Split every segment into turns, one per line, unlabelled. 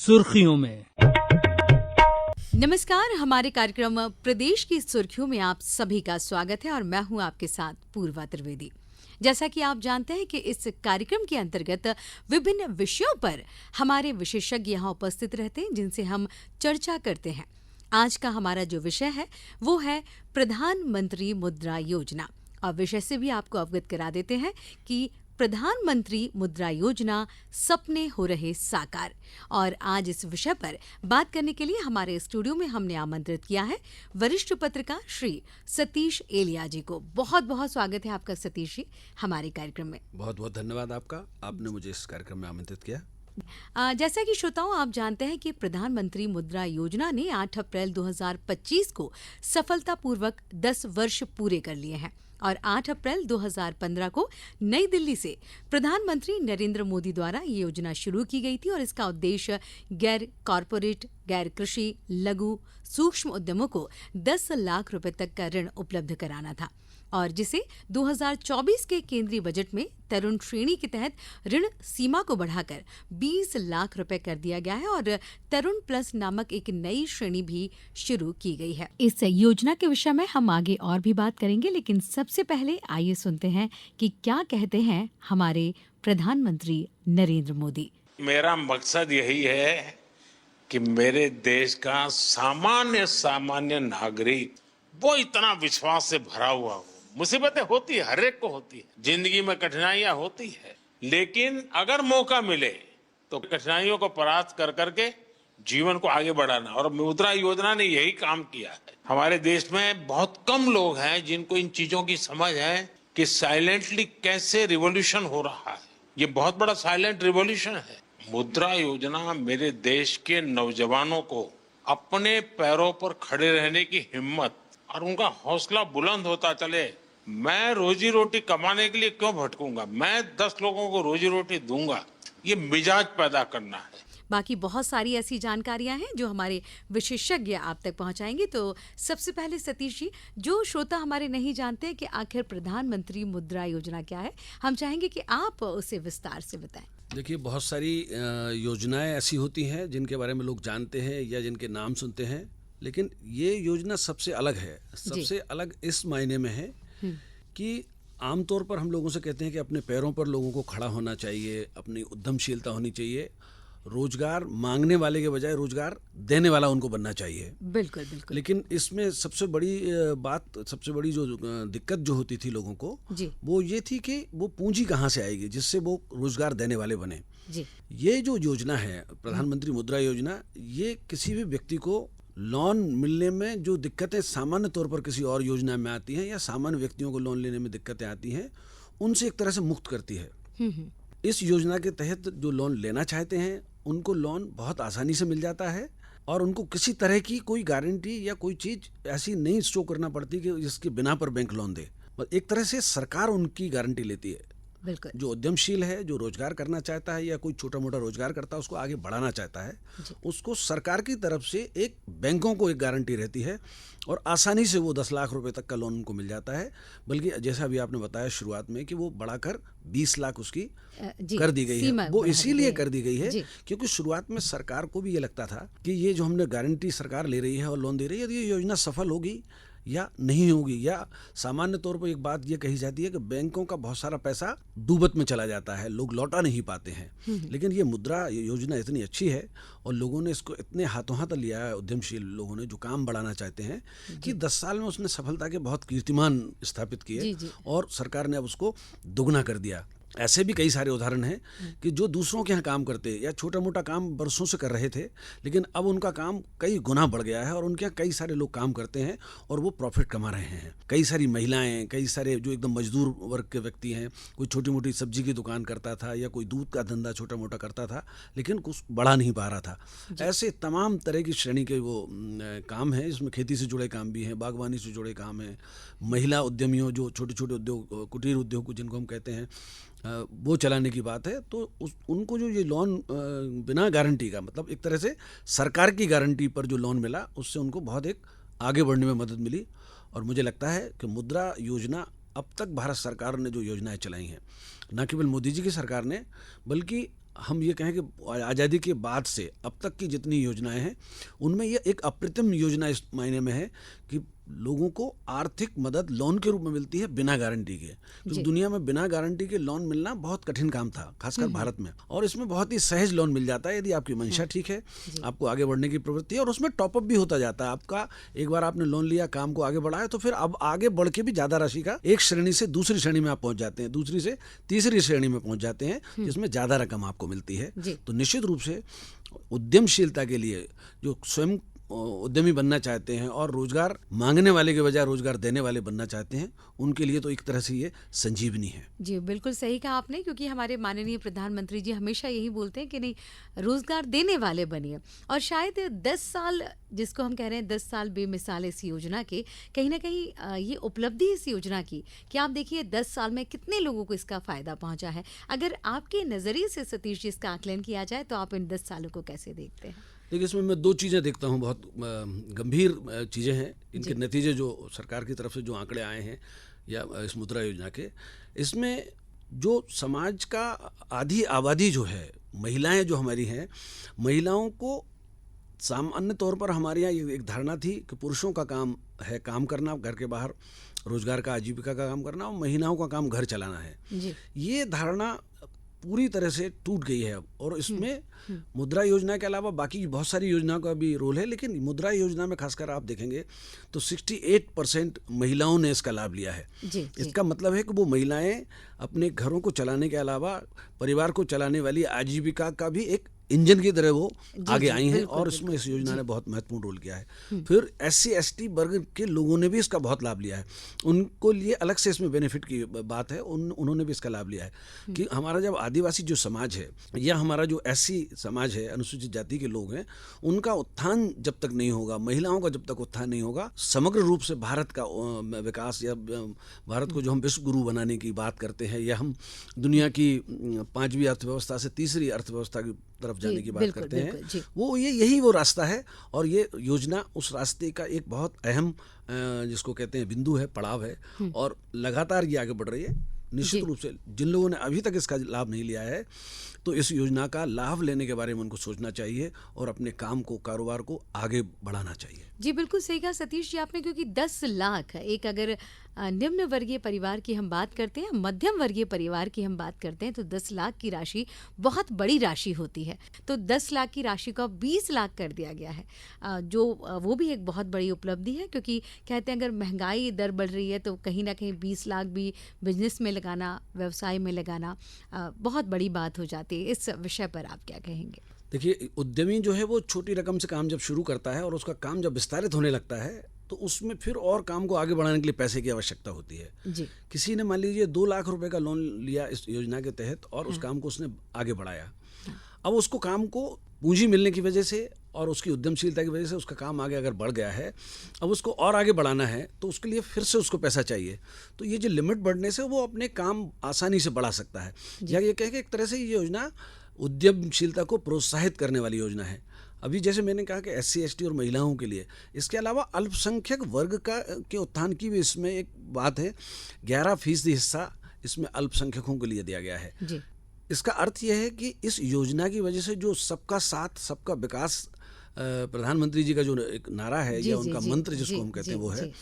सुर्खियों में।
नमस्कार, हमारे कार्यक्रम प्रदेश की सुर्खियों में आप सभी का स्वागत है और मैं हूं आपके साथ पूर्वा त्रिवेदी। जैसा कि आप जानते हैं कि इस कार्यक्रम के अंतर्गत विभिन्न विषयों पर हमारे विशेषज्ञ यहाँ उपस्थित रहते हैं जिनसे हम चर्चा करते हैं। आज का हमारा जो विषय है वो है प्रधानमंत्री मुद्रा योजना और विषय से भी आपको अवगत करा देते हैं कि प्रधानमंत्री मुद्रा योजना सपने हो रहे साकार। और आज इस विषय पर बात करने के लिए हमारे स्टूडियो में हमने आमंत्रित किया है वरिष्ठ पत्रकार श्री सतीश एलिया जी को। बहुत बहुत स्वागत है आपका सतीश जी हमारे कार्यक्रम में।
बहुत बहुत धन्यवाद आपका, आपने मुझे इस कार्यक्रम में आमंत्रित किया।
जैसा कि श्रोताओं आप जानते हैं कि प्रधानमंत्री मुद्रा योजना ने 8 अप्रैल 2025 को सफलतापूर्वक 10 वर्ष पूरे कर लिए हैं और 8 अप्रैल 2015 को नई दिल्ली से प्रधानमंत्री नरेंद्र मोदी द्वारा ये योजना शुरू की गई थी और इसका उद्देश्य गैर कॉरपोरेट, गैर कृषि, लघु, सूक्ष्म उद्यमों को 10 लाख रुपए तक का ऋण उपलब्ध कराना था और जिसे 2024 के केंद्रीय बजट में तरुण श्रेणी के तहत ऋण सीमा को बढ़ाकर 20 लाख रुपए कर दिया गया है और तरुण प्लस नामक एक नई श्रेणी भी शुरू की गई है। इस योजना के विषय में हम आगे और भी बात करेंगे, लेकिन सबसे पहले आइए सुनते हैं कि क्या कहते हैं हमारे प्रधानमंत्री नरेंद्र मोदी।
मेरा मकसद यही है कि मेरे देश का सामान्य नागरिक वो इतना विश्वास से भरा हुआ हो। मुसीबतें होती है, हर एक को होती है, जिंदगी में कठिनाइयां होती है, लेकिन अगर मौका मिले तो कठिनाइयों को परास्त कर करके जीवन को आगे बढ़ाना, और मुद्रा योजना ने यही काम किया है। हमारे देश में बहुत कम लोग हैं जिनको इन चीजों की समझ है कि साइलेंटली कैसे रिवॉल्यूशन हो रहा है। ये बहुत बड़ा साइलेंट रिवॉल्यूशन है। मुद्रा योजना मेरे देश के नौजवानों को अपने पैरों पर खड़े रहने की हिम्मत और उनका हौसला बुलंद होता चले। मैं रोजी रोटी कमाने के लिए क्यों भटकूंगा, मैं 10 लोगों को रोजी रोटी दूंगा, ये मिजाज पैदा करना है।
बाकी बहुत सारी ऐसी जानकारियां हैं जो हमारे विशेषज्ञ आप तक पहुंचाएंगे। तो सबसे पहले सतीश जी, जो श्रोता हमारे नहीं जानते हैं कि आखिर प्रधानमंत्री मुद्रा योजना क्या है, हम चाहेंगे कि आप उसे विस्तार से बताएं।
देखिए, बहुत सारी योजनाएं ऐसी होती हैं जिनके बारे में लोग जानते हैं या जिनके नाम सुनते हैं, लेकिन ये योजना सबसे अलग है। सबसे अलग इस मायने में है कि आमतौर पर हम लोगों से कहते हैं कि अपने पैरों पर लोगों को खड़ा होना चाहिए, अपनी उद्यमशीलता होनी चाहिए, रोजगार मांगने वाले के बजाय रोजगार देने वाला उनको बनना चाहिए।
बिल्कुल बिल्कुल।
लेकिन इसमें सबसे बड़ी जो दिक्कत जो होती थी लोगों को
जी।
वो ये थी कि वो पूंजी कहाँ से आएगी जिससे वो रोजगार देने वाले बने।
जी।
ये जो योजना है प्रधानमंत्री मुद्रा योजना, ये किसी भी व्यक्ति को लोन मिलने में जो दिक्कतें सामान्य तौर पर किसी और योजना में आती हैं या सामान्य व्यक्तियों को लोन लेने में दिक्कतें आती हैं, उनसे एक तरह से मुक्त करती है। इस योजना के तहत जो लोन लेना चाहते हैं उनको लोन बहुत आसानी से मिल जाता है और उनको किसी तरह की कोई गारंटी या कोई चीज ऐसी नहीं शो करना पड़ती कि जिसके बिना पर बैंक लोन दे। एक तरह से सरकार उनकी गारंटी लेती है।
बिल्कुल।
जो उद्यमशील है, जो रोजगार करना चाहता है या कोई छोटा मोटा रोजगार करता है, उसको आगे बढ़ाना चाहता है, उसको सरकार की तरफ से एक बैंकों को एक गारंटी रहती है और आसानी से वो 10 लाख रुपए तक का लोन उनको मिल जाता है। बल्कि जैसा अभी आपने बताया शुरुआत में कि वो बढ़ाकर 20 लाख उसकी कर दी गई है। वो इसीलिए कर दी गई है क्योंकि शुरुआत में सरकार को भी ये लगता था कि ये जो हमने गारंटी सरकार ले रही है और लोन दे रही है, यदि ये योजना सफल होगी या नहीं होगी, या सामान्य तौर पर एक बात ये कही जाती है कि बैंकों का बहुत सारा पैसा डूबत में चला जाता है, लोग लौटा नहीं पाते हैं। लेकिन ये मुद्रा योजना इतनी अच्छी है और लोगों ने इसको इतने हाथों हाथ लिया है, उद्यमशील लोगों ने जो काम बढ़ाना चाहते हैं, कि 10 साल में उसने सफलता के बहुत कीर्तिमान स्थापित किए और सरकार ने अब उसको दुगना कर दिया। ऐसे भी कई सारे उदाहरण हैं कि जो दूसरों के यहाँ काम करते या छोटा मोटा काम वर्षों से कर रहे थे, लेकिन अब उनका काम कई गुना बढ़ गया है और उनके यहाँ कई सारे लोग काम करते हैं और वो प्रॉफिट कमा रहे हैं। कई सारी महिलाएं, कई सारे जो एकदम मजदूर वर्ग के व्यक्ति हैं, कोई छोटी मोटी सब्जी की दुकान करता था या कोई दूध का धंधा छोटा मोटा करता था लेकिन कुछ बढ़ा नहीं पा रहा था। ऐसे तमाम तरह की श्रेणी के वो काम हैं। इसमें खेती से जुड़े काम भी हैं, बागवानी से जुड़े काम हैं, महिला उद्यमियों जो छोटे छोटे उद्योग, कुटीर उद्योग जिनको हम कहते हैं, वो चलाने की बात है। तो उनको जो ये लोन बिना गारंटी का, मतलब एक तरह से सरकार की गारंटी पर जो लोन मिला, उससे उनको बहुत एक आगे बढ़ने में मदद मिली। और मुझे लगता है कि मुद्रा योजना अब तक भारत सरकार ने जो योजनाएं चलाई हैं, न केवल मोदी जी की सरकार ने, बल्कि हम ये कहें कि आज़ादी के बाद से अब तक की जितनी योजनाएं हैं उनमें ये एक अप्रतिम योजना इस मायने में है कि लोगों को आर्थिक मदद लोन के रूप में मिलती है बिना गारंटी के। क्योंकि दुनिया में बिना गारंटी के लोन मिलना बहुत कठिन काम था, खासकर भारत में, और इसमें बहुत ही सहज लोन मिल जाता है यदि आपकी मंशा ठीक है, आपको आगे बढ़ने की प्रवृत्ति है, और उसमें टॉपअप भी होता जाता है आपका। एक बार आपने लोन लिया, काम को आगे बढ़ाया, तो फिर अब आगे बढ़ के भी ज़्यादा राशि का एक श्रेणी से दूसरी श्रेणी में आप पहुंच जाते हैं, दूसरी से तीसरी श्रेणी में पहुंच जाते हैं, जिसमें ज़्यादा रकम आपको मिलती है। तो निश्चित रूप से उद्यमशीलता के लिए जो स्वयं उद्यमी बनना चाहते हैं और रोजगार मांगने वाले के बजाय रोजगार देने वाले बनना चाहते हैं, उनके लिए तो एक तरह से ये संजीवनी है।
जी बिल्कुल सही कहा आपने, क्योंकि हमारे माननीय प्रधानमंत्री जी हमेशा यही बोलते हैं कि नहीं, रोजगार देने वाले बनिए। और शायद 10 साल जिसको हम कह रहे हैं 10 साल बेमिसाल इस योजना के, कहीं ना कहीं ये उपलब्धि इस योजना की कि आप देखिए 10 साल में कितने लोगों को इसका फ़ायदा पहुंचा है। अगर आपके नज़रिए से सतीश जी इसका आकलन किया जाए तो आप इन 10 सालों को कैसे देखते हैं?
देखिए, इसमें मैं 2 चीज़ें देखता हूँ, बहुत गंभीर चीज़ें हैं। इनके नतीजे जो सरकार की तरफ से जो आंकड़े आए हैं या इस मुद्रा योजना के, इसमें जो समाज का आधी आबादी जो है, महिलाएं जो हमारी हैं, महिलाओं को सामान्य तौर पर हमारे यहाँ एक धारणा थी कि पुरुषों का काम है काम करना, घर के बाहर रोजगार का, आजीविका का काम करना, और महिलाओं का काम घर चलाना है। ये धारणा पूरी तरह से टूट गई है अब, और इसमें मुद्रा योजना के अलावा बाकी बहुत सारी योजनाओं का भी रोल है, लेकिन मुद्रा योजना में खासकर आप देखेंगे तो 68% महिलाओं ने इसका लाभ लिया है। इसका मतलब है कि वो महिलाएं अपने घरों को चलाने के अलावा परिवार को चलाने वाली आजीविका का भी एक इंजन की तरह वो आगे आई हैं, और इसमें इस योजना ने बहुत महत्वपूर्ण रोल किया है। फिर SC ST वर्ग के लोगों ने भी इसका बहुत लाभ लिया है, उनको लिए अलग से इसमें बेनिफिट की बात है, उन्होंने भी इसका लाभ लिया है। कि हमारा जब आदिवासी जो समाज है या हमारा जो SC समाज है, अनुसूचित जाति के लोग हैं, उनका उत्थान जब तक नहीं होगा, महिलाओं का जब तक उत्थान नहीं होगा, समग्र रूप से भारत का विकास या भारत को जो हम विश्व गुरु बनाने की बात करते हैं, या हम दुनिया की 5वीं अर्थव्यवस्था से तीसरी अर्थव्यवस्था की तरफ जाने की बात करते हैं, वो यही वो रास्ता है। और ये योजना उस रास्ते का एक बहुत अहम जिसको कहते हैं बिंदु है, पड़ाव है, और लगातार ये आगे बढ़ रही है। निश्चित रूप से जिन लोगों ने अभी तक इसका लाभ नहीं लिया है, तो इस योजना का लाभ लेने के बारे में उनको सोचना चाहिए और अपने काम को, कारोबार को आगे बढ़ाना चाहिए।
जी बिल्कुल सही कहा सतीश जी आपने, क्योंकि 10 लाख एक अगर निम्न वर्गीय परिवार की हम बात करते हैं, मध्यम वर्गीय परिवार की हम बात करते हैं, तो 10 लाख की राशि बहुत बड़ी राशि होती है। तो 10 लाख की राशि को 20 लाख कर दिया गया है, जो वो भी एक बहुत बड़ी उपलब्धि है, क्योंकि कहते हैं अगर महंगाई दर बढ़ रही है तो कहीं ना कहीं 20 लाख भी बिजनेस में लगाना, व्यवसाय में लगाना बहुत बड़ी बात हो जाती है। इस विषय पर आप क्या कहेंगे?
देखिए, उद्यमी जो है वो छोटी रकम से काम जब शुरू करता है और उसका काम जब विस्तारित होने लगता है, तो उसमें फिर और काम को आगे बढ़ाने के लिए पैसे की आवश्यकता होती है। किसी ने मान लीजिए 2 लाख रुपए का लोन लिया इस योजना के तहत, और उस काम को उसने आगे बढ़ाया। अब उसको काम को पूंजी मिलने की वजह से और उसकी उद्यमशीलता की वजह से उसका काम आगे अगर बढ़ गया है, अब उसको और आगे बढ़ाना है, तो उसके लिए फिर से उसको पैसा चाहिए। तो ये जो लिमिट बढ़ने से वो अपने काम आसानी से बढ़ा सकता है, या ये कह के एक तरह से ये योजना उद्यमशीलता को प्रोत्साहित करने वाली योजना है। अभी जैसे मैंने कहा कि SC ST और महिलाओं के लिए, इसके अलावा अल्पसंख्यक वर्ग के उत्थान की भी इसमें एक बात है। 11% हिस्सा इसमें अल्पसंख्यकों के लिए दिया गया है। इसका अर्थ यह है कि इस योजना की वजह से जो सबका साथ सबका विकास प्रधानमंत्री जी का जो एक नारा है या उनका मंत्र जिसको हम कहते हैं, वो है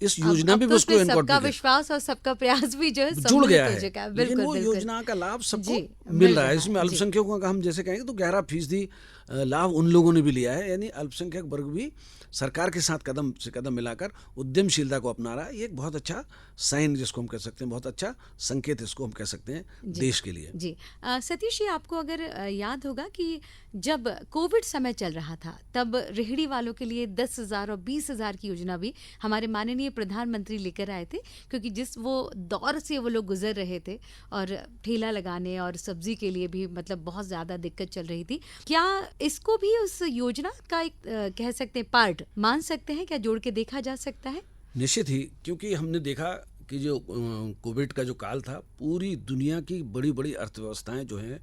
इस योजना में भी उसको
सबका विश्वास और सबका प्रयास भी जो है
जुड़ गया है। लेकिन वो योजना का लाभ सबको मिल रहा है। इसमें अल्पसंख्यकों का हम जैसे कहेंगे तो 11% लाभ उन लोगों ने भी लिया है, यानी अल्पसंख्यक वर्ग भी सरकार के साथ कदम से कदम मिलाकर उद्यमशीलता को अपना रहा है। ये एक बहुत अच्छा साइन जिसको हम कह सकते हैं, बहुत अच्छा संकेत इसको हम कह सकते हैं देश के लिए।
जी सतीश जी, आपको अगर याद होगा कि जब कोविड समय चल रहा था, तब रेहड़ी वालों के लिए 10,000 और 20,000 की योजना भी हमारे माननीय प्रधानमंत्री लेकर आए थे, क्योंकि जिस वो दौर से वो लोग गुजर रहे थे और ठेला लगाने और सब्जी के लिए भी मतलब बहुत ज़्यादा दिक्कत चल रही थी। क्या इसको भी उस योजना का एक कह सकते हैं पार्ट मान सकते हैं? क्या जोड़ के देखा जा सकता है?
निश्चित ही, क्योंकि हमने देखा कि जो कोविड का जो काल था, पूरी दुनिया की बड़ी बड़ी अर्थव्यवस्थाएं जो हैं,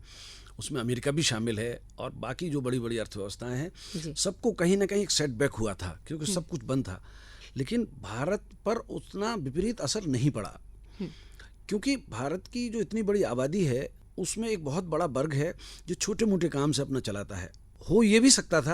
उसमें अमेरिका भी शामिल है और बाकी जो बड़ी बड़ी अर्थव्यवस्थाएं हैं, सबको कहीं ना कहीं एक सेटबैक हुआ था, क्योंकि सब कुछ बंद था। लेकिन भारत पर उतना विपरीत असर नहीं पड़ा, क्योंकि भारत की जो इतनी बड़ी आबादी है उसमें एक बहुत बड़ा वर्ग है जो छोटे मोटे काम से अपना चलाता है। हो ये भी सकता था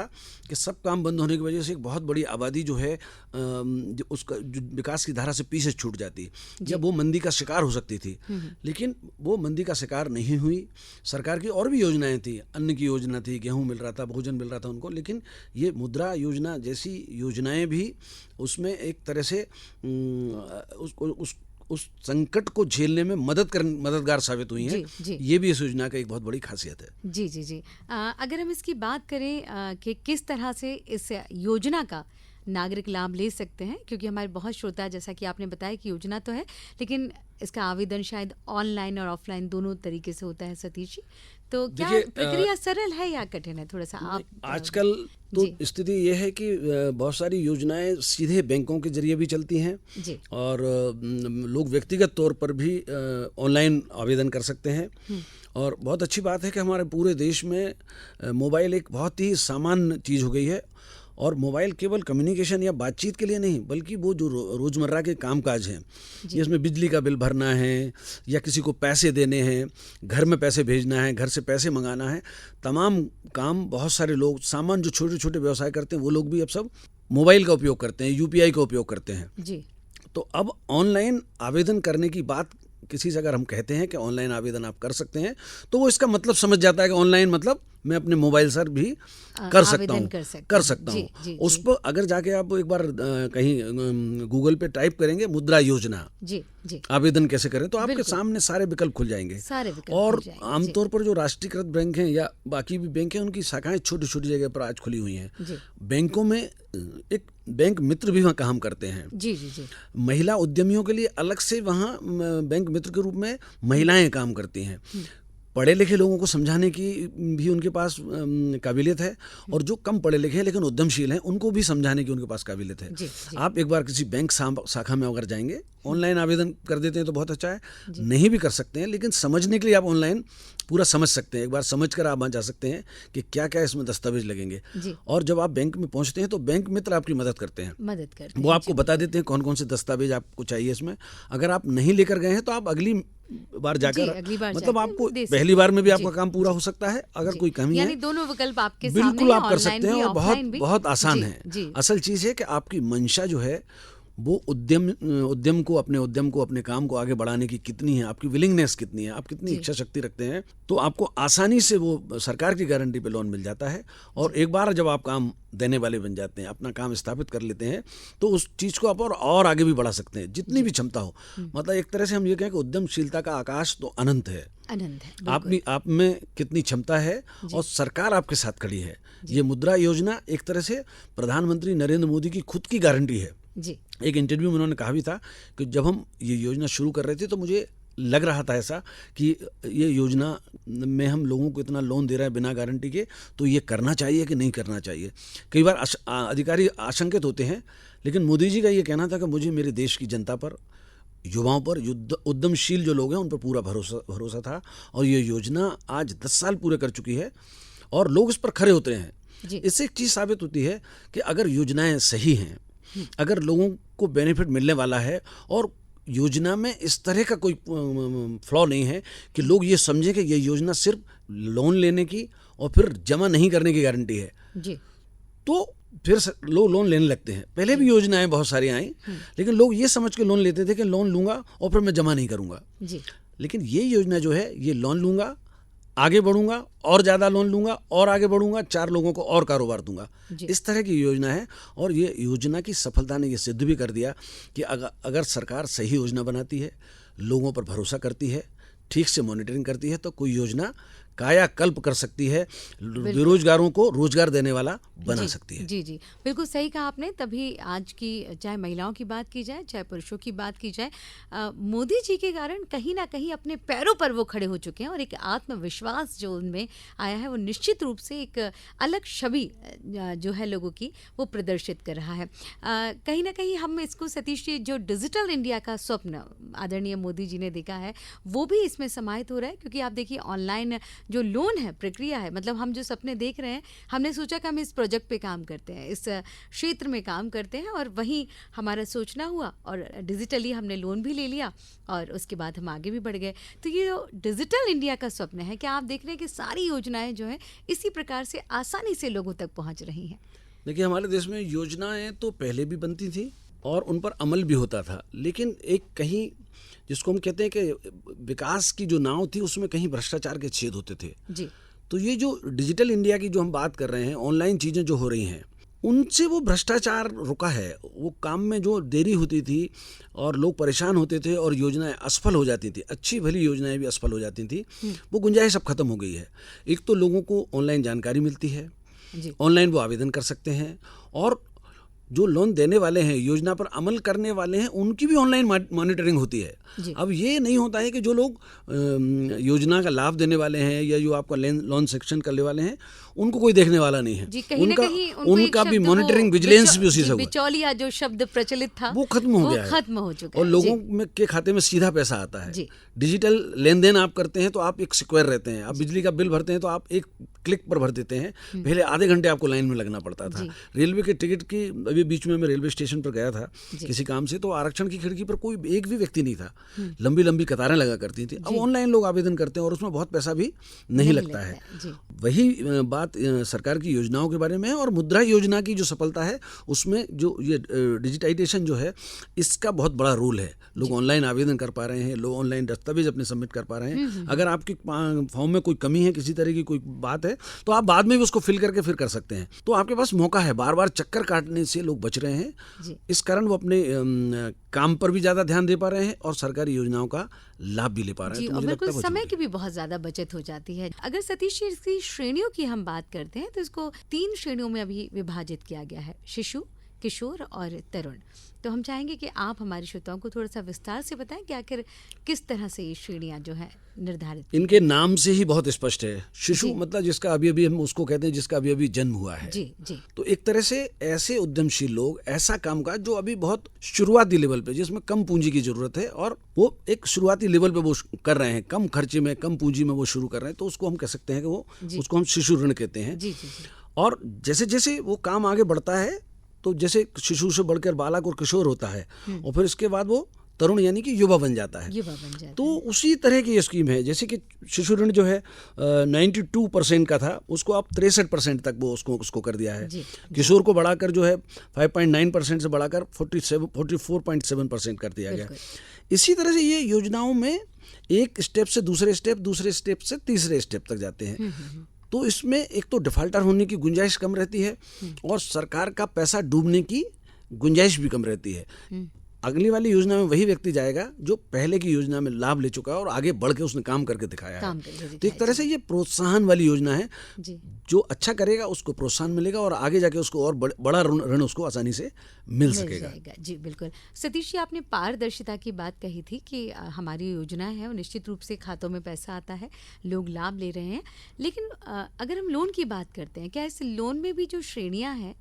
कि सब काम बंद होने की वजह से एक बहुत बड़ी आबादी जो है जो उसका जो विकास की धारा से पीछे छूट जाती या वो मंदी का शिकार हो सकती थी, लेकिन वो मंदी का शिकार नहीं हुई। सरकार की और भी योजनाएं थी, अन्न की योजना थी, गेहूं मिल रहा था, भोजन मिल रहा था उनको, लेकिन ये मुद्रा योजना जैसी योजनाएं भी उसमें एक तरह से उस संकट को झेलने में मददगार साबित हुई हैं। ये भी इस योजना का एक बहुत बड़ी खासियत है।
जी जी जी। अगर हम इसकी बात करें कि किस तरह से इस योजना का नागरिक लाभ ले सकते हैं, क्योंकि हमारे बहुत श्रोता, जैसा कि आपने बताया कि योजना तो है लेकिन इसका आवेदन शायद ऑनलाइन और ऑफलाइन दोनों तरीके से होता है सतीश जी, तो क्या प्रक्रिया सरल है या कठिन है? थोड़ा सा आप
आजकल तो स्थिति ये है कि बहुत सारी योजनाएं सीधे बैंकों के जरिए भी चलती हैं और लोग व्यक्तिगत तौर पर भी ऑनलाइन आवेदन कर सकते हैं। और बहुत अच्छी बात है कि हमारे पूरे देश में मोबाइल एक बहुत ही सामान्य चीज़ हो गई है। और मोबाइल केवल कम्युनिकेशन या बातचीत के लिए नहीं, बल्कि वो जो रोज़मर्रा के कामकाज हैं, जिसमें बिजली का बिल भरना है या किसी को पैसे देने हैं, घर में पैसे भेजना है, घर से पैसे मंगाना है, तमाम काम बहुत सारे लोग सामान्य जो छोटे छोटे व्यवसाय करते हैं वो लोग भी अब सब मोबाइल का उपयोग करते हैं, यूपीआई का उपयोग करते हैं जी। तो अब ऑनलाइन आवेदन करने की बात किसी से अगर हम कहते हैं कि ऑनलाइन आवेदन आप कर सकते हैं, तो वो इसका मतलब समझ जाता है कि ऑनलाइन मतलब मैं अपने मोबाइल से भी कर सकता हूँ। उस पर अगर जाके आप एक बार कहीं गूगल पे टाइप करेंगे मुद्रा योजना आवेदन कैसे करें, तो आपके सामने सारे विकल्प खुल जाएंगे। और आमतौर पर जो राष्ट्रीयकृत बैंक हैं या बाकी भी बैंक हैं, उनकी शाखाएं छोटी छोटी जगह पर आज खुली हुई हैं। बैंकों में एक बैंक मित्र भी वहाँ काम करते हैं। महिला उद्यमियों के लिए अलग से वहाँ बैंक मित्र के रूप में महिलाएं काम करती हैं। पढ़े लिखे लोगों को समझाने की भी उनके पास काबिलियत है, और जो कम पढ़े लिखे हैं लेकिन उद्यमशील हैं उनको भी समझाने की उनके पास काबिलियत है। आप एक बार किसी बैंक शाखा में अगर जाएंगे, ऑनलाइन आवेदन कर देते हैं तो बहुत अच्छा है, नहीं भी कर सकते हैं, लेकिन समझने के लिए आप ऑनलाइन पूरा समझ सकते हैं। एक बार समझ कर आप वहाँ जा सकते हैं कि क्या क्या इसमें दस्तावेज लगेंगे। और जब आप बैंक में पहुँचते हैं तो बैंक मित्र आपकी मदद करते हैं, वो आपको बता देते हैं कौन कौन से दस्तावेज आपको चाहिए इसमें। अगर आप नहीं लेकर गए हैं तो आप अगली बार जाकर मतलब आपको पहली बार में भी आपका काम पूरा हो सकता है। अगर कोई कमी है,
दोनों विकल्प आपके
बिल्कुल आप कर सकते हैं, और बहुत आसान है। असल चीज़ है कि आपकी मंशा जो है वो उद्यम को अपने काम को आगे बढ़ाने की कितनी है, आपकी विलिंगनेस कितनी है, आप कितनी इच्छा शक्ति रखते हैं, तो आपको आसानी से वो सरकार की गारंटी पे लोन मिल जाता है। और एक बार जब आप काम देने वाले बन जाते हैं, अपना काम स्थापित कर लेते हैं, तो उस चीज़ को आप और आगे भी बढ़ा सकते हैं जितनी भी क्षमता हो। मतलब एक तरह से हम ये कहें कि उद्यमशीलता का आकाश तो अनंत है। आप में कितनी क्षमता है और सरकार आपके साथ खड़ी है। ये मुद्रा योजना एक तरह से प्रधानमंत्री नरेंद्र मोदी की खुद की गारंटी है। एक इंटरव्यू में उन्होंने कहा भी था कि जब हम ये योजना शुरू कर रहे थे तो मुझे लग रहा था ऐसा कि ये योजना में हम लोगों को इतना लोन दे रहे हैं बिना गारंटी के, तो ये करना चाहिए कि नहीं करना चाहिए। कई बार अधिकारी आशंकित होते हैं, लेकिन मोदी जी का ये कहना था कि मुझे मेरे देश की जनता पर, युवाओं पर, उद्यमशील जो लोग हैं उन पर पूरा भरोसा था। और ये योजना आज 10 साल पूरे कर चुकी है और लोग इस पर खरे उतरे हैं। इससे एक चीज़ साबित होती है कि अगर योजनाएं सही हैं, अगर लोगों को बेनिफिट मिलने वाला है और योजना में इस तरह का कोई फ्लॉ नहीं है कि लोग ये समझें कि ये योजना सिर्फ लोन लेने की और फिर जमा नहीं करने की गारंटी है, तो फिर लोग लोन लेने लगते हैं। पहले भी योजनाएं बहुत सारी आई, लेकिन लोग ये समझ के लोन लेते थे कि लोन लूंगा और फिर मैं जमा नहीं करूंगा। लेकिन ये योजना जो है, ये लोन लूंगा, आगे बढ़ूंगा और ज़्यादा लोन लूंगा और आगे बढ़ूंगा, 4 लोगों को और कारोबार दूंगा, इस तरह की योजना है। और ये योजना की सफलता ने ये सिद्ध भी कर दिया कि अगर सरकार सही योजना बनाती है, लोगों पर भरोसा करती है, ठीक से मॉनिटरिंग करती है, तो कोई योजना कायाकल्प कर सकती है, बेरोजगारों को रोजगार देने वाला बना सकती है।
जी जी, बिल्कुल सही कहा आपने। तभी आज की, चाहे महिलाओं की बात की जाए चाहे पुरुषों की बात की जाए, मोदी जी के कारण कहीं ना कहीं अपने पैरों पर वो खड़े हो चुके हैं और एक आत्मविश्वास जो उनमें आया है वो निश्चित रूप से एक अलग छवि जो है लोगों की वो प्रदर्शित कर रहा है। कहीं ना कहीं हम इसको, सतीश जी, जो डिजिटल इंडिया का स्वप्न आदरणीय मोदी जी ने देखा है वो भी इसमें समाहित हो रहा है, क्योंकि आप देखिए ऑनलाइन जो लोन है, प्रक्रिया है, मतलब हम जो सपने देख रहे हैं, हमने सोचा कि हम इस प्रोजेक्ट पे काम करते हैं, इस क्षेत्र में काम करते हैं, और वहीं हमारा सोचना हुआ और डिजिटली हमने लोन भी ले लिया और उसके बाद हम आगे भी बढ़ गए। तो ये जो डिजिटल इंडिया का स्वप्न है, क्या आप देख रहे हैं कि सारी योजनाएं जो हैं इसी प्रकार से आसानी से लोगों तक पहुंच रही हैं?
देखिए, हमारे देश में योजनाएं तो पहले भी बनती थी और उन पर अमल भी होता था, लेकिन एक कहीं जिसको हम कहते हैं कि विकास की जो नाव थी उसमें कहीं भ्रष्टाचार के छेद होते थे
जी।
तो ये जो डिजिटल इंडिया की जो हम बात कर रहे हैं, ऑनलाइन चीज़ें जो हो रही हैं, उनसे वो भ्रष्टाचार रुका है। वो काम में जो देरी होती थी और लोग परेशान होते थे और योजनाएं असफल हो जाती थी, अच्छी भली योजनाएं भी असफल हो जाती थी, वो गुंजाइश अब खत्म हो गई है। एक तो लोगों को ऑनलाइन जानकारी मिलती है, ऑनलाइन वो आवेदन कर सकते हैं, और जो लोन देने वाले हैं, योजना पर अमल करने वाले हैं, उनकी भी ऑनलाइन मॉनिटरिंग होती है। अब ये नहीं होता है कि जो लोग योजना का लाभ देने वाले हैं या जो आपका लोन सेक्शन करने वाले हैं, उनको कोई देखने वाला नहीं है।
जी, कहीं
उनका,
ना कहीं
उनका भी मॉनिटरिंग विजिलेंस भी उसी से हुआ।
बिचौलिया जो शब्द प्रचलित था
वो खत्म हो गया है,
खत्म हो चुका
और
है।
लोगों में के खाते में सीधा पैसा आता है। डिजिटल लेन देन आप करते हैं तो आप एक सिक्योर रहते हैं। आप बिजली का बिल भरते हैं तो आप एक क्लिक पर भर देते हैं। पहले आधे घंटे आपको लाइन में लगना पड़ता था। रेलवे के टिकट की, अभी बीच में मैं रेलवे स्टेशन पर गया था किसी काम से, तो आरक्षण की खिड़की पर कोई एक भी व्यक्ति नहीं था, लंबी लंबी कतारें लगा करती थी। अब ऑनलाइन लोग आवेदन करते हैं और उसमें बहुत पैसा भी नहीं लगता है। वही बात सरकार की योजनाओं के बारे में है, और मुद्रा योजना की जो सफलता है उसमें जो ये डिजिटाइजेशन जो है, इसका बहुत बड़ा रोल है। लोग ऑनलाइन आवेदन कर पा रहे हैं, लोग ऑनलाइन दस्तावेज अपने सबमिट कर पा रहे हैं। अगर आपकी फॉर्म में कोई कमी है, किसी तरह की कोई बात है, तो आप बाद में भी उसको फिल करके फिर कर सकते हैं। तो आपके पास मौका है, बार बार चक्कर काटने से लोग बच रहे हैं। इस कारण वो अपने काम पर भी ज़्यादा ध्यान दे पा रहे हैं और सरकारी योजनाओं का लाभ भी ले पा रहे हैं।
तो मुझे लगता है समय की भी बहुत ज़्यादा बचत हो जाती है। अगर सतीश जी इसकी श्रेणियों की हम बात करते हैं तो इसको 3 श्रेणियों में अभी विभाजित किया गया है, शिशु, किशोर और तरुण। तो हम चाहेंगे कि आप हमारे श्रोताओं को थोड़ा सा विस्तार से बताएं कि आखिर किस तरह से ये श्रेणियां जो है निर्धारित।
इनके नाम से ही बहुत स्पष्ट है। शिशु मतलब जिसका अभी अभी हम उसको कहते हैं जिसका अभी अभी जन्म हुआ है।
जी।
तो एक तरह से ऐसे उद्यमशील लोग, ऐसा कामकाज जो अभी बहुत शुरुआती लेवल पे, जिसमें कम पूंजी की जरूरत है और वो एक शुरुआती लेवल पे वो कर रहे हैं, कम खर्चे में, कम पूंजी में वो शुरू कर रहे हैं, तो उसको हम कह सकते हैं कि वो, उसको हम शिशु ऋण कहते हैं। और जैसे जैसे वो काम आगे बढ़ता है, तो जैसे शिशु से बढ़कर बालक और किशोर होता है, और फिर इसके बाद वो तरुण यानी कि युवा बन जाता है। तो उसी तरह की ये स्कीम है। जैसे कि शिशु ऋण जो है 92% का था, उसको आप 63% तक वो उसको कर दिया है। किशोर को बढ़ाकर जो है 5.9% से बढ़ाकर 44.7% कर दिया गया। इसी तरह से ये योजनाओं में एक स्टेप से दूसरे स्टेप, दूसरे स्टेप से तीसरे स्टेप तक जाते हैं। तो इसमें एक तो डिफाल्टर होने की गुंजाइश कम रहती है और सरकार का पैसा डूबने की गुंजाइश भी कम रहती है। अगली वाली योजना में वही व्यक्ति जाएगा जो पहले की योजना में लाभ ले चुका है और आगे बढ़ के उसने काम करके दिखाया है। तो एक तरह से ये प्रोत्साहन वाली योजना है। जो अच्छा करेगा उसको प्रोत्साहन मिलेगा और आगे जाके उसको और बड़ा ऋण उसको आसानी से मिल सकेगा।
जी बिल्कुल। सतीश जी, आपने पारदर्शिता की बात कही थी कि हमारी योजना है और निश्चित रूप से खातों में पैसा आता है, लोग लाभ ले रहे हैं। लेकिन अगर हम लोन की बात करते हैं, क्या इस लोन में भी जो श्रेणियाँ हैं,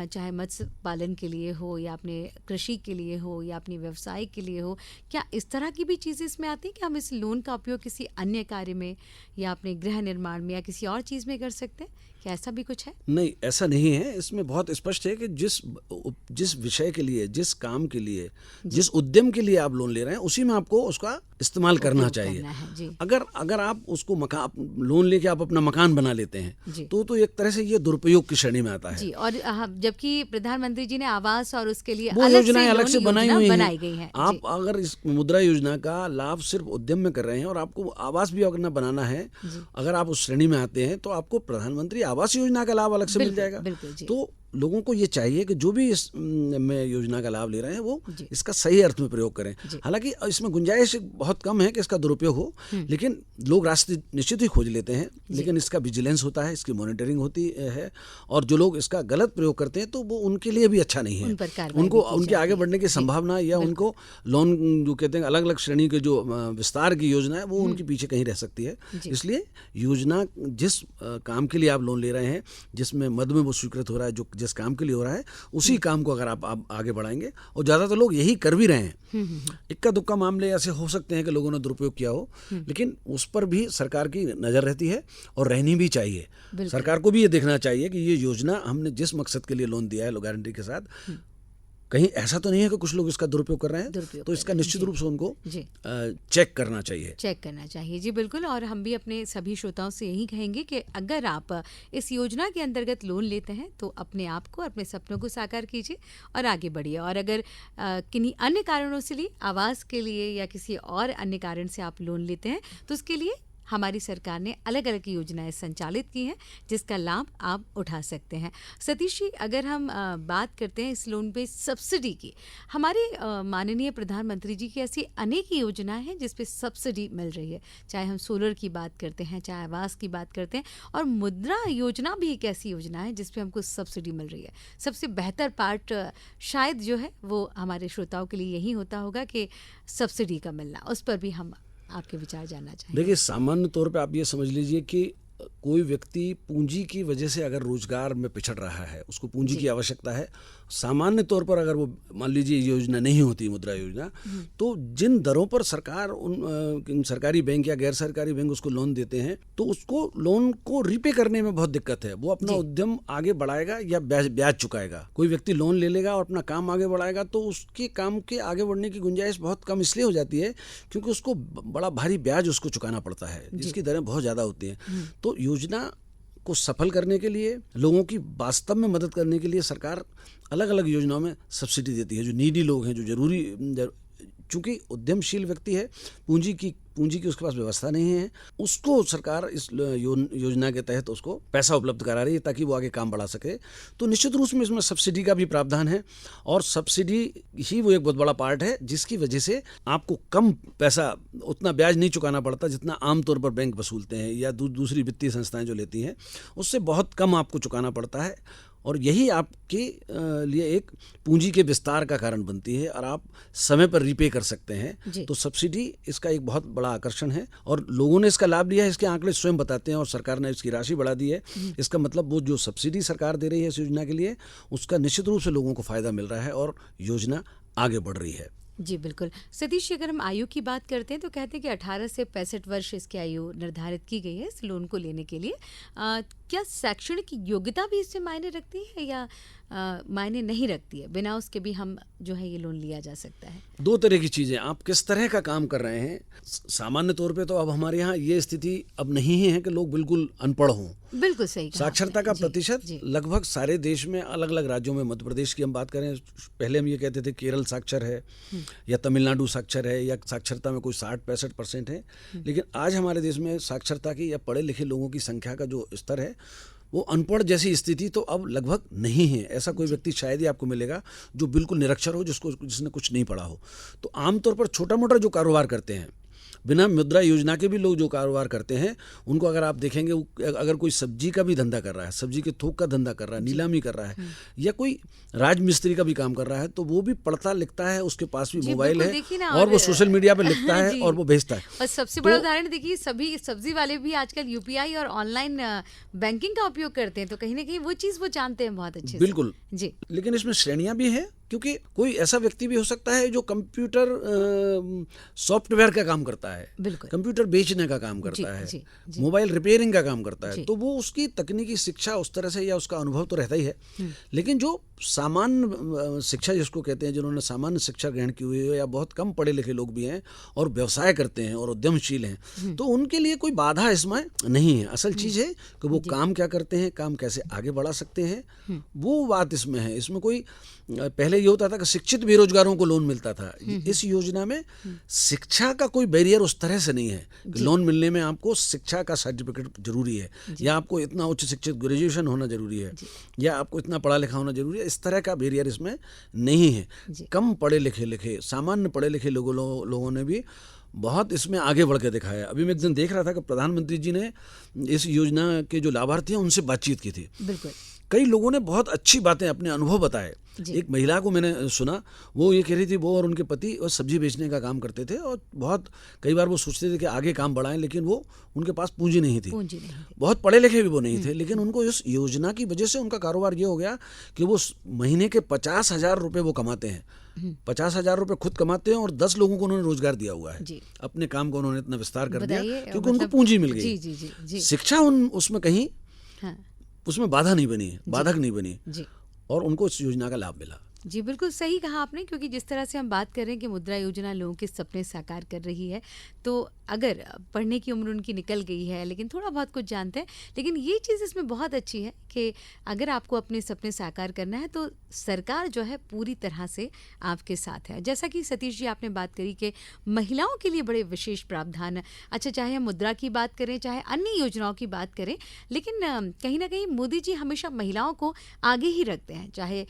चाहे मत्स्य पालन के लिए हो या अपने कृषि के लिए हो या अपने व्यवसाय के लिए हो, क्या इस तरह की भी चीज़ें इसमें आती हैं कि हम इस लोन का उपयोग किसी अन्य कार्य में या अपने गृह निर्माण में या किसी और चीज़ में कर सकते हैं? क्या ऐसा भी कुछ है?
नहीं, ऐसा नहीं है। इसमें बहुत स्पष्ट है कि जिस विषय के लिए, जिस काम के लिए, जिस उद्यम के लिए आप लोन ले रहे हैं, उसी में आपको उसका इस्तेमाल करना चाहिए। अगर आप उसको लोन लेके आप अपना मकान बना लेते हैं तो एक तरह से ये दुरुपयोग की श्रेणी में आता है।
जी, और जबकि प्रधानमंत्री जी ने आवास और उसके लिए
योजनाएं अलग से बनाई
गई हैं।
आप अगर इस मुद्रा योजना का लाभ सिर्फ उद्यम में कर रहे हैं और आपको आवास भी अगर बनाना है, अगर आप उस श्रेणी में आते हैं तो आपको प्रधानमंत्री आवास योजना का लाभ अलग से मिल जाएगा। तो लोगों को ये चाहिए कि जो भी इस में योजना का लाभ ले रहे हैं वो इसका सही अर्थ में प्रयोग करें। हालांकि इसमें गुंजाइश बहुत कम है कि इसका दुरुपयोग हो, लेकिन लोग रास्ते निश्चित ही खोज लेते हैं। लेकिन इसका विजिलेंस होता है, इसकी मॉनिटरिंग होती है, और जो लोग इसका गलत प्रयोग करते हैं तो वो उनके लिए भी अच्छा नहीं है। उनको उनके आगे बढ़ने की संभावना या उनको लोन जो कहते हैं अलग अलग श्रेणी के जो विस्तार की योजना है वो उनके पीछे कहीं रह सकती है। इसलिए योजना जिस काम के लिए आप लोन ले रहे हैं, जिसमें मद में वो स्वीकृत हो रहा है, जो जिस काम के लिए हो रहा है उसी काम को अगर आप आगे बढ़ाएंगे, और ज़्यादातर लोग यही कर भी रहे हैं। इक्का दुक्का मामले ऐसे हो सकते हैं कि लोगों ने दुरुपयोग किया हो, लेकिन उस पर भी सरकार की नज़र रहती है और रहनी भी चाहिए। सरकार को भी ये देखना चाहिए कि ये योजना हमने जिस मकसद के लिए लोन दिया है लो गारंटी के साथ, कहीं ऐसा तो नहीं है कि कुछ लोग इसका दुरुपयोग कर रहे हैं, तो इसका निश्चित रूप से उनको चेक करना चाहिए।
जी बिल्कुल। और हम भी अपने सभी श्रोताओं से यही कहेंगे कि अगर आप इस योजना के अंतर्गत लोन लेते हैं तो अपने आप को, अपने सपनों को साकार कीजिए और आगे बढ़िए। और अगर किन्हीं अन्य कारणों से लिए, आवास के लिए या किसी और अन्य कारण से आप लोन लेते हैं तो उसके लिए हमारी सरकार ने अलग अलग योजनाएं संचालित की हैं जिसका लाभ आप उठा सकते हैं। सतीश जी, अगर हम बात करते हैं इस लोन पे सब्सिडी की, हमारे माननीय प्रधानमंत्री जी की ऐसी अनेक योजनाएं हैं जिस पे सब्सिडी मिल रही है, चाहे हम सोलर की बात करते हैं, चाहे आवास की बात करते हैं, और मुद्रा योजना भी एक ऐसी योजना है जिस पे हमको सब्सिडी मिल रही है। सबसे बेहतर पार्ट शायद जो है वो हमारे श्रोताओं के लिए यही होता होगा कि सब्सिडी का मिलना, उस पर भी हम आपके विचार जानना चाहेंगे।
देखिए, सामान्य तौर पे आप ये समझ लीजिए कि कोई व्यक्ति पूंजी की वजह से अगर रोजगार में पिछड़ रहा है, उसको पूंजी की आवश्यकता है, सामान्य तौर पर अगर वो मान लीजिए योजना नहीं होती, मुद्रा योजना, तो जिन दरों पर सरकार उन सरकारी बैंक या गैर सरकारी बैंक उसको लोन देते हैं, तो उसको लोन को रीपे करने में बहुत दिक्कत है। वो अपना उद्यम आगे बढ़ाएगा या ब्याज चुकाएगा। कोई व्यक्ति लोन ले लेगा और अपना काम आगे बढ़ाएगा तो उसके काम के आगे बढ़ने की गुंजाइश बहुत कम इसलिए हो जाती है क्योंकि उसको बड़ा भारी ब्याज उसको चुकाना पड़ता है, जिसकी दरें बहुत ज़्यादा होती हैं। तो योजना को सफल करने के लिए, लोगों की वास्तव में मदद करने के लिए सरकार अलग अलग योजनाओं में सब्सिडी देती है। जो नीडी लोग हैं, जो जरूरी, चूंकि उद्यमशील व्यक्ति है, पूंजी की उसके पास व्यवस्था नहीं है, उसको सरकार इस योजना के तहत उसको पैसा उपलब्ध करा रही है ताकि वो आगे काम बढ़ा सके। तो निश्चित रूप में इसमें सब्सिडी का भी प्रावधान है, और सब्सिडी ही वो एक बहुत बड़ा पार्ट है जिसकी वजह से आपको कम पैसा, उतना ब्याज नहीं चुकाना पड़ता जितना आमतौर पर बैंक वसूलते हैं या दूसरी वित्तीय संस्थाएं जो लेती हैं, उससे बहुत कम आपको चुकाना पड़ता है। और यही आपके लिए एक पूंजी के विस्तार का कारण बनती है और आप समय पर रीपे कर सकते हैं। तो सब्सिडी इसका एक बहुत बड़ा आकर्षण है और लोगों ने इसका लाभ लिया है, इसके आंकड़े स्वयं बताते हैं, और सरकार ने इसकी राशि बढ़ा दी है। इसका मतलब वो जो सब्सिडी सरकार दे रही है इस योजना के लिए, उसका निश्चित रूप से लोगों को फायदा मिल रहा है और योजना आगे बढ़ रही है।
जी बिल्कुल। सतीश जी, अगर हम आयु की बात करते हैं तो कहते हैं कि 18 से 65 वर्ष इसकी आयु निर्धारित की गई है इस लोन को लेने के लिए। क्या शैक्षणिक योग्यता भी इससे मायने रखती है या मायने नहीं रखती है? बिना उसके भी हम जो है ये लोन लिया जा सकता है?
दो तरह की चीज़ें, आप किस तरह का काम कर रहे हैं। सामान्य तौर पे तो अब हमारे यहाँ ये स्थिति अब नहीं है कि लोग बिल्कुल अनपढ़ हों।
बिल्कुल सही कहा।
साक्षरता का प्रतिशत लगभग सारे देश में, अलग अलग राज्यों में, मध्य प्रदेश की हम बात करें, पहले हम ये कहते थे केरल साक्षर है या तमिलनाडु साक्षर है या साक्षरता में कोई 60-65% है, लेकिन आज हमारे देश में साक्षरता की या पढ़े लिखे लोगों की संख्या का जो स्तर है वो अनपढ़ जैसी स्थिति तो अब लगभग नहीं है। ऐसा कोई व्यक्ति शायद ही आपको मिलेगा जो बिल्कुल निरक्षर हो, जिसने कुछ नहीं पढ़ा हो। तो आमतौर पर छोटा मोटा जो कारोबार करते हैं, बिना मुद्रा योजना के भी लोग जो कारोबार करते हैं, उनको अगर आप देखेंगे, अगर कोई सब्जी का भी धंधा कर रहा है, सब्जी के थोक का धंधा कर रहा है, नीलामी कर रहा है, या कोई राजमिस्त्री का भी काम कर रहा है, तो वो भी पढ़ता लिखता है, उसके पास भी मोबाइल है और वो सोशल मीडिया पे लिखता है और वो भेजता है।
और सबसे बड़ा उदाहरण देखिए, सभी सब्जी वाले भी आजकल यूपीआई और ऑनलाइन बैंकिंग का उपयोग करते हैं, तो कहीं ना कहीं वो चीज़ वो जानते हैं बहुत अच्छे से।
बिल्कुल
जी।
लेकिन इसमें श्रेणियां भी हैं, क्योंकि कोई ऐसा व्यक्ति भी हो सकता है जो कंप्यूटर सॉफ्टवेयर का काम करता है, कंप्यूटर बेचने का काम करता है, मोबाइल रिपेयरिंग का काम करता है, तो वो उसकी तकनीकी शिक्षा उस तरह से या उसका अनुभव तो रहता ही है। लेकिन जो सामान्य शिक्षा जिसको कहते हैं, जिन्होंने सामान्य शिक्षा ग्रहण की हुई है या बहुत कम पढ़े लिखे लोग भी हैं और व्यवसाय करते हैं और उद्यमशील हैं, तो उनके लिए कोई बाधा इसमें नहीं है। असल चीज़ है कि वो काम क्या करते हैं, काम कैसे आगे बढ़ा सकते हैं, वो बात इसमें है। इसमें कोई, पहले ये होता था कि शिक्षित बेरोजगारों को लोन मिलता था, इस योजना में शिक्षा का कोई बैरियर उस तरह से नहीं है कि लोन मिलने में आपको शिक्षा का सर्टिफिकेट जरूरी है या आपको इतना उच्च शिक्षित ग्रेजुएशन होना जरूरी है या आपको इतना पढ़ा लिखा होना जरूरी है। इस तरह का बैरियर इसमें नहीं है। कम पढ़े लिखे सामान्य पढ़े लिखे लोगों ने भी बहुत इसमें आगे बढ़ के दिखाया। अभी मैं एक दिन देख रहा था कि प्रधानमंत्री जी ने इस योजना के जो लाभार्थी हैं उनसे बातचीत की थी। कई लोगों ने बहुत अच्छी बातें, अपने अनुभव बताए। एक महिला को मैंने सुना, वो ये कह रही थी, वो और उनके पति और सब्जी बेचने का काम करते थे और बहुत कई बार वो सोचते थे कि आगे काम बढ़ाएं, लेकिन वो उनके पास पूंजी नहीं थी। बहुत पढ़े लिखे भी वो नहीं थे, लेकिन उनको इस योजना की वजह से उनका कारोबार ये हो गया कि वो महीने के 50,000 रुपये वो कमाते हैं। 50,000 रुपये खुद कमाते हैं और 10 लोगों को उन्होंने रोजगार दिया हुआ है। अपने काम को उन्होंने इतना विस्तार कर दिया क्योंकि उनको पूंजी मिल गई। शिक्षा उसमें कहीं उसमें बाधा नहीं बनी, बाधक नहीं बनी और उनको इस योजना का लाभ मिला।
जी बिल्कुल सही कहा आपने, क्योंकि जिस तरह से हम बात कर रहे हैं कि मुद्रा योजना लोगों के सपने साकार कर रही है, तो अगर पढ़ने की उम्र उनकी निकल गई है लेकिन थोड़ा बहुत कुछ जानते हैं, लेकिन ये चीज़ इसमें बहुत अच्छी है कि अगर आपको अपने सपने साकार करना है तो सरकार जो है पूरी तरह से आपके साथ है। जैसा कि सतीश जी आपने बात करी कि महिलाओं के लिए बड़े विशेष प्रावधान, अच्छा चाहे हम मुद्रा की बात करें चाहे अन्य योजनाओं की बात करें, लेकिन कहीं ना कहीं मोदी जी हमेशा महिलाओं को आगे ही रखते हैं। चाहे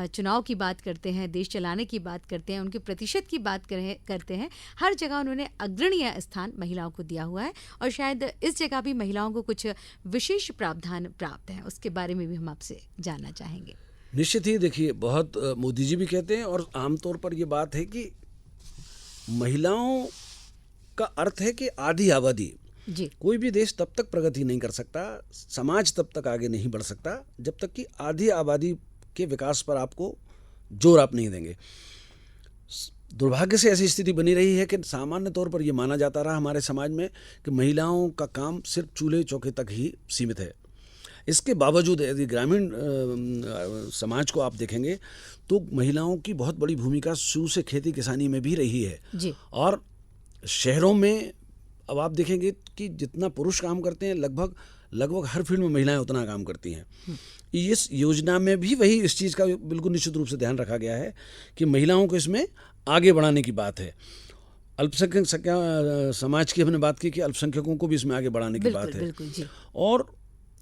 चुनाव की बात करते हैं, देश चलाने की बात करते हैं, उनके प्रतिशत की बात करते हैं, हर जगह उन्होंने अग्रणीय स्थान महिलाओं को दिया हुआ है और शायद इस जगह भी महिलाओं को कुछ विशेष प्रावधान प्राप्त है, उसके बारे में भी हम आपसे जानना चाहेंगे।
निश्चित ही देखिए, बहुत मोदी जी भी कहते हैं और आमतौर पर ये बात है कि महिलाओं का अर्थ है कि आधी आबादी। कोई भी देश तब तक प्रगति नहीं कर सकता, समाज तब तक आगे नहीं बढ़ सकता जब तक कि आधी आबादी के विकास पर आपको जोर आप नहीं देंगे। दुर्भाग्य से ऐसी स्थिति बनी रही है कि सामान्य तौर पर यह माना जाता रहा हमारे समाज में कि महिलाओं का काम सिर्फ चूल्हे चौके तक ही सीमित है। इसके बावजूद यदि ग्रामीण समाज को आप देखेंगे तो महिलाओं की बहुत बड़ी भूमिका शुरू से खेती किसानी में भी रही है। और शहरों में अब आप देखेंगे कि जितना पुरुष काम करते हैं लगभग हर फील्ड में महिलाएं उतना काम करती हैं। इस योजना में भी वही इस चीज़ का बिल्कुल निश्चित रूप से ध्यान रखा गया है कि महिलाओं को इसमें आगे बढ़ाने की बात है। अल्पसंख्यक समाज की हमने बात की कि अल्पसंख्यकों को भी इसमें आगे बढ़ाने की बात है। और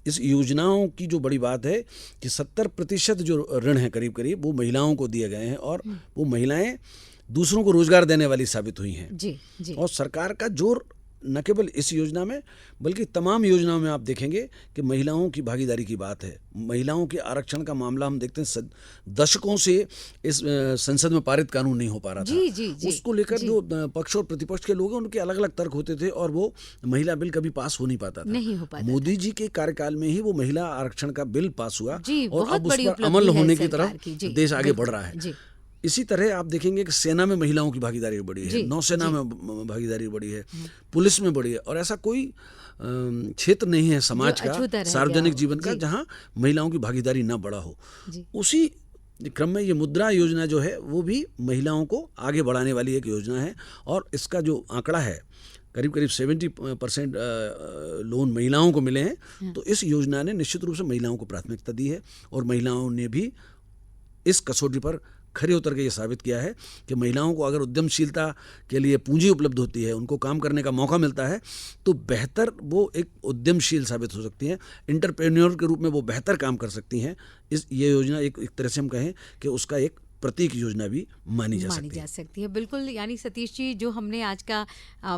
इस योजनाओं की जो बड़ी बात है कि 70% जो ऋण है करीब करीब वो महिलाओं को दिए गए हैं और वो महिलाएं दूसरों को रोजगार देने वाली साबित हुई हैं। और सरकार का जोर न केवल इस योजना में बल्कि तमाम योजनाओं में आप देखेंगे कि महिलाओं की भागीदारी की बात है। महिलाओं के आरक्षण का मामला हम देखते हैं, दशकों से इस संसद में पारित कानून नहीं हो पा रहा था। उसको लेकर जो पक्ष और प्रतिपक्ष के लोग हैं उनके अलग अलग तर्क होते थे और वो महिला बिल कभी पास हो नहीं पाता था। मोदी जी के कार्यकाल में ही वो महिला आरक्षण का बिल पास हुआ और अब उस पर अमल होने की तरफ देश आगे बढ़ रहा है। इसी तरह आप देखेंगे कि सेना में महिलाओं की भागीदारी बढ़ी है, नौसेना में भागीदारी बढ़ी है, पुलिस में बढ़ी है और ऐसा कोई क्षेत्र नहीं है समाज का, सार्वजनिक जीवन का, जहां महिलाओं की भागीदारी ना बढ़ा हो। उसी क्रम में ये मुद्रा योजना जो है वो भी महिलाओं को आगे बढ़ाने वाली एक योजना है और इसका जो आंकड़ा है करीब करीब 70% लोन महिलाओं को मिले हैं। तो इस योजना ने निश्चित रूप से महिलाओं को प्राथमिकता दी है और महिलाओं ने भी इस कसौटी पर खड़े उतर के ये साबित किया है कि महिलाओं को अगर उद्यमशीलता के लिए पूंजी उपलब्ध होती है, उनको काम करने का मौका मिलता है तो बेहतर वो एक उद्यमशील साबित हो सकती हैं, एंटरप्रेन्योर के रूप में वो बेहतर काम कर सकती हैं। ये योजना एक तरह से हम कहें कि उसका एक प्रतीक योजना भी मानी जा सकती
है। बिल्कुल, यानी सतीश जी जो हमने आज का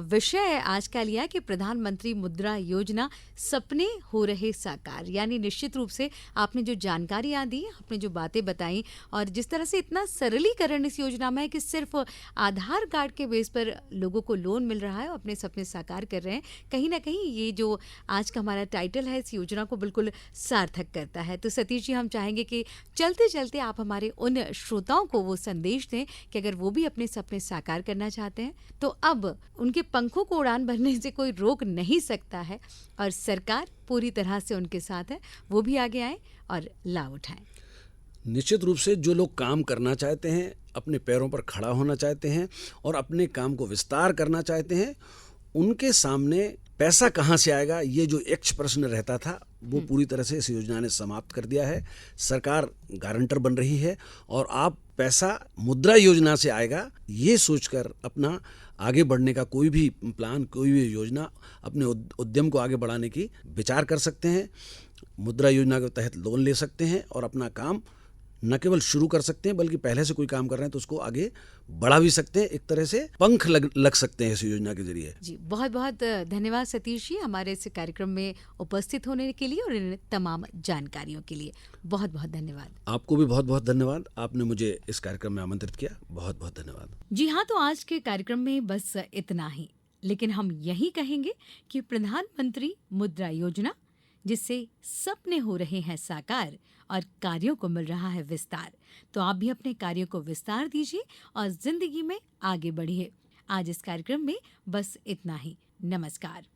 विषय आज का लिया कि प्रधानमंत्री मुद्रा योजना सपने हो रहे साकार, यानी निश्चित रूप से आपने जो जानकारियां दी, आपने जो बातें बताई और जिस तरह से इतना सरलीकरण इस योजना में है कि सिर्फ आधार कार्ड के बेस पर लोगों को लोन मिल रहा है और अपने सपने साकार कर रहे हैं, कहीं ना कहीं ये जो आज का हमारा टाइटल है इस योजना को बिल्कुल सार्थक करता है। तो सतीश जी हम चाहेंगे कि चलते चलते आप हमारे उन श्रोताओं को वो संदेश दें कि अगर वो भी अपने सपने साकार करना चाहते हैं तो अब उनके पंखों को उड़ान भरने से कोई रोक नहीं सकता है और सरकार पूरी तरह से उनके साथ है, वो भी आगे आए और लाभ उठाएं।
निश्चित रूप से जो लोग काम करना चाहते हैं, अपने पैरों पर खड़ा होना चाहते हैं और अपने काम को विस्तार करना चाहते हैं, उनके सामने पैसा कहाँ से आएगा ये जो यक्ष प्रश्न रहता था वो पूरी तरह से इस योजना ने समाप्त कर दिया है। सरकार गारंटर बन रही है और आप पैसा मुद्रा योजना से आएगा ये सोचकर अपना आगे बढ़ने का कोई भी प्लान, कोई भी योजना, अपने उद्यम को आगे बढ़ाने की विचार कर सकते हैं। मुद्रा योजना के तहत लोन ले सकते हैं और अपना काम न केवल शुरू कर सकते हैं बल्कि पहले से कोई काम कर रहे हैं तो उसको आगे बढ़ा भी सकते हैं। एक तरह से पंख लग सकते हैं इस योजना के जरिए।
जी, बहुत बहुत धन्यवाद सतीश जी, हमारे इस कार्यक्रम में उपस्थित होने के लिए और इन तमाम जानकारियों के लिए बहुत बहुत धन्यवाद।
आपको भी बहुत बहुत धन्यवाद, आपने मुझे इस कार्यक्रम में आमंत्रित किया, बहुत बहुत धन्यवाद।
जी हाँ, तो आज के कार्यक्रम में बस इतना ही, लेकिन हम यही कहेंगे कि प्रधानमंत्री मुद्रा योजना, जिससे सपने हो रहे हैं साकार और कार्यों को मिल रहा है विस्तार, तो आप भी अपने कार्यों को विस्तार दीजिए और जिंदगी में आगे बढ़िए। आज इस कार्यक्रम में बस इतना ही। नमस्कार।